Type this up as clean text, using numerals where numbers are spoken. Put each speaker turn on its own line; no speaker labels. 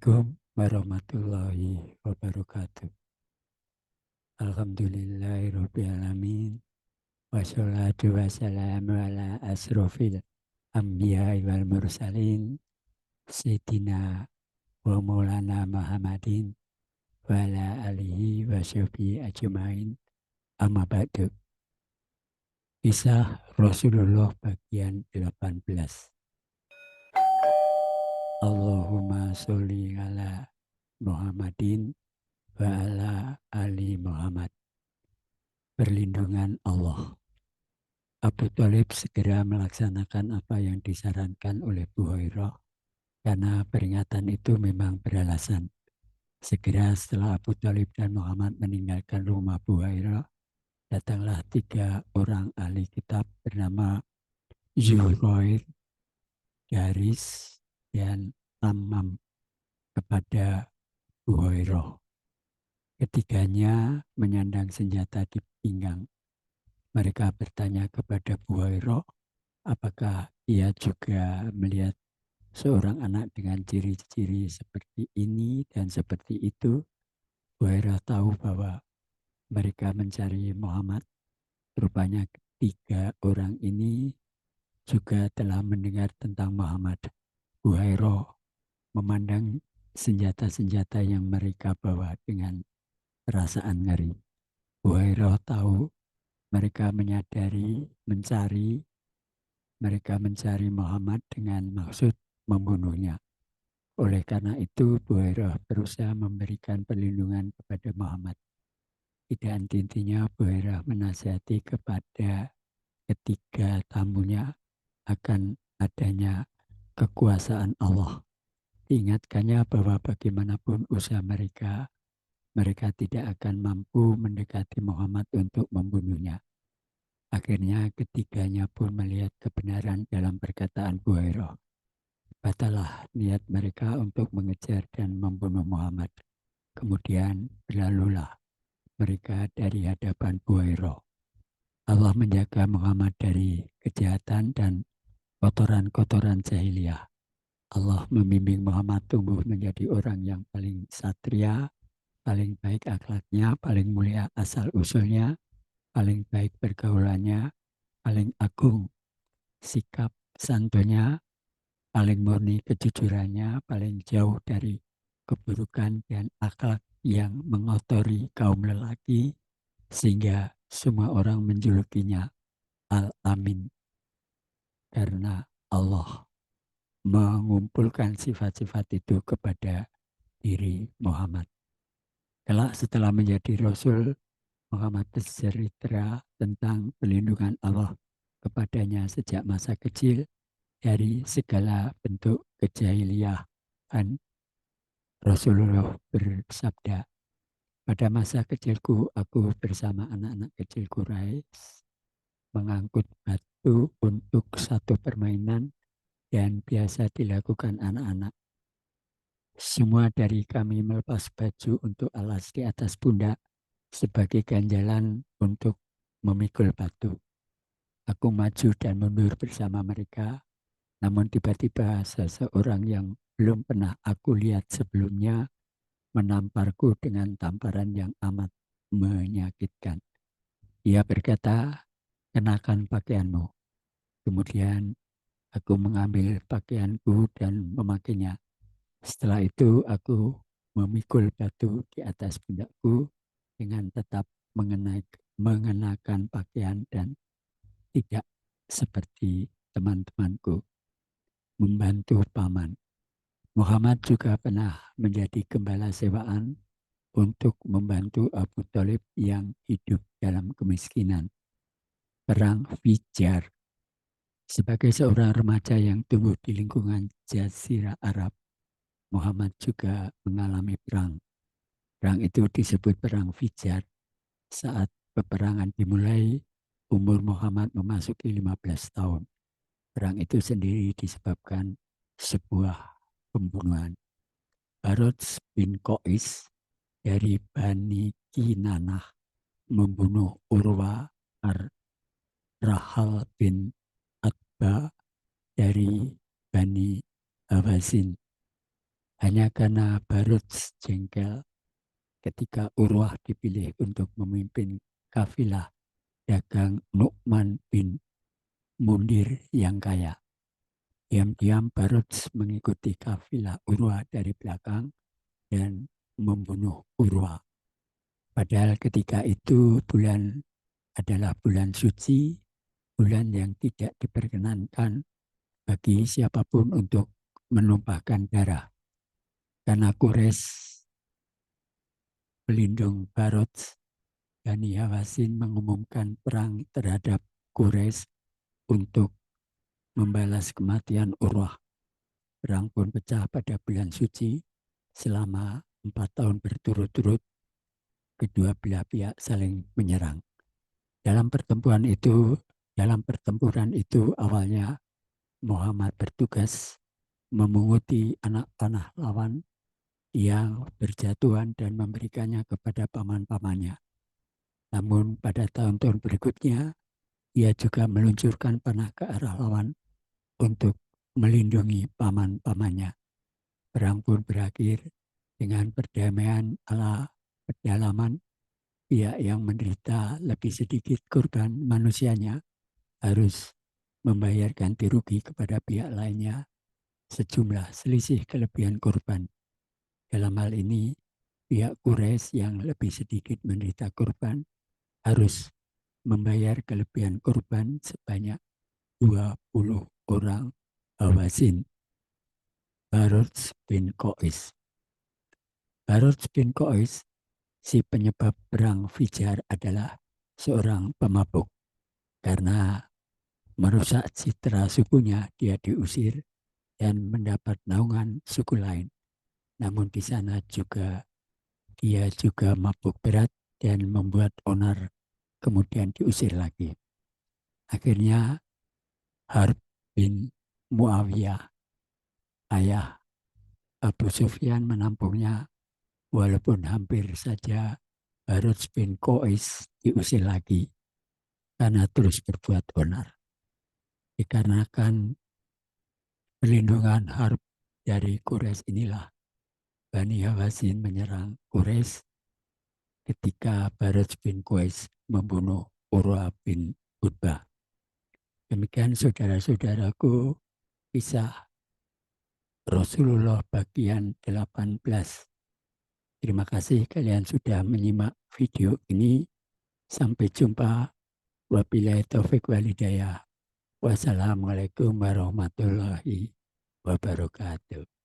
Assalamualaikum warahmatullahi wabarakatuh. Alhamdulillahirrabbilalamin. Wassalatu wassalamu ala asrofil anbiya wal mursalin. Sayyidina wa maulana Muhammadin wa ala alihi wa sahbihi ajmain. Amma ba'du. Kisah Rasulullah bagian 18. Allahumma sholli ala Muhammadin wa ala ali Muhammad. Perlindungan Allah. Abu Thalib segera melaksanakan apa yang disarankan oleh Buhairah karena peringatan itu memang beralasan. Segera setelah Abu Thalib dan Muhammad meninggalkan rumah Buhairah, datanglah 3 orang ahli kitab bernama Zuhair, Garis, dan Tammam kepada Buhairah. Ketiganya menyandang senjata di pinggang. Mereka bertanya kepada Buhairah, apakah ia juga melihat seorang anak dengan ciri-ciri seperti ini dan seperti itu. Buhairah tahu bahwa mereka mencari Muhammad. Rupanya 3 orang ini juga telah mendengar tentang Muhammad. Buhairah memandang senjata-senjata yang mereka bawa dengan perasaan ngeri. Buhairah tahu mereka mencari Muhammad dengan maksud membunuhnya. Oleh karena itu, Buhairah berusaha memberikan perlindungan kepada Muhammad. Tidak henti-hentinya Buhairah menasihati kepada ketiga tamunya akan adanya kekuasaan Allah. Diingatkannya bahwa bagaimanapun usaha mereka tidak akan mampu mendekati Muhammad untuk membunuhnya. Akhirnya ketiganya pun melihat kebenaran dalam perkataan Buhairah. Batalah niat mereka untuk mengejar dan membunuh Muhammad. Kemudian berlalulah mereka dari hadapan Buhairah. Allah menjaga Muhammad dari kejahatan dan kotoran-kotoran jahiliyah. Allah membimbing Muhammad tumbuh menjadi orang yang paling satria, paling baik akhlaknya, paling mulia asal-usulnya, paling baik pergaulannya, paling agung sikap santunnya, paling murni kejujurannya, paling jauh dari keburukan dan akhlak yang mengotori kaum lelaki, sehingga semua orang menjulukinya Al-Amin. Karena Allah mengumpulkan sifat-sifat itu kepada diri Muhammad. Kelak setelah menjadi Rasul, Muhammad bercerita tentang perlindungan Allah kepadanya sejak masa kecil dari segala bentuk kejahiliahan. Rasulullah bersabda, pada masa kecilku aku bersama anak-anak kecil Quraisy mengangkut batu untuk satu permainan dan biasa dilakukan anak-anak. Semua dari kami melepas baju untuk alas di atas pundak sebagai ganjalan untuk memikul batu. Aku maju dan mundur bersama mereka, namun tiba-tiba seseorang yang belum pernah aku lihat sebelumnya menamparku dengan tamparan yang amat menyakitkan. Ia berkata, kenakan pakaianmu. Kemudian aku mengambil pakaianku dan memakainya. Setelah itu aku memikul batu di atas pundakku dengan tetap mengenakan pakaian dan tidak seperti teman-temanku membantu paman. Muhammad juga pernah menjadi gembala sewaan untuk membantu Abu Thalib yang hidup dalam kemiskinan. Perang Fijar. Sebagai seorang remaja yang tumbuh di lingkungan Jazirah Arab, Muhammad juga mengalami perang. Perang itu disebut Perang Fijar. Saat peperangan dimulai, umur Muhammad memasuki 15 tahun. Perang itu sendiri disebabkan sebuah pembunuhan. Barods bin Qais dari Bani Kinanah membunuh Urwa Rahal bin Atba dari Bani Hawazin. Hanya karena Barut jengkel ketika Urwah dipilih untuk memimpin kafilah dagang Nu'man bin Mundir yang kaya. Diam-diam Barut mengikuti kafilah Urwah dari belakang dan membunuh Urwah. Padahal ketika itu bulan adalah bulan suci, bulan yang tidak diperkenankan bagi siapapun untuk menumpahkan darah. Karena Quraisy pelindung Barut, Bani Hawasin mengumumkan perang terhadap Quraisy untuk membalas kematian Urwah. Perang pun pecah pada bulan suci. Selama 4 tahun berturut-turut, kedua belah pihak saling menyerang. Dalam pertempuran itu awalnya Muhammad bertugas memunguti anak panah lawan yang berjatuhan dan memberikannya kepada paman-pamannya. Namun pada tahun-tahun berikutnya, ia juga meluncurkan panah ke arah lawan untuk melindungi paman-pamannya. Perang pun berakhir dengan perdamaian ala pedalaman. Pihak yang menderita lebih sedikit korban manusianya harus membayar ganti rugi kepada pihak lainnya sejumlah selisih kelebihan korban. Dalam hal ini, pihak Quraisy yang lebih sedikit menderita korban harus membayar kelebihan korban sebanyak 20 orang Hawasin. Barut bin Qais. Barut bin Qais, si penyebab perang Fijar, adalah seorang pemabuk. Karena merusak citra sukunya, dia diusir dan mendapat naungan suku lain. Namun di sana dia juga mabuk berat dan membuat onar, kemudian diusir lagi. Akhirnya Harb bin Muawiyah, ayah Abu Sufyan, menampungnya, walaupun hampir saja Barut bin Qais diusir lagi karena terus berbuat onar. Dikarenakan perlindungan Harb dari Quraisy inilah Bani Hawasin menyerang Quraisy ketika Barut bin Qais membunuh Urwah bin Utbah. Demikian saudara-saudaraku, kisah Rasulullah bagian 18. Terima kasih kalian sudah menyimak video ini. Sampai jumpa. Wabillahi taufik walhidayah. Wassalamualaikum warahmatullahi wabarakatuh.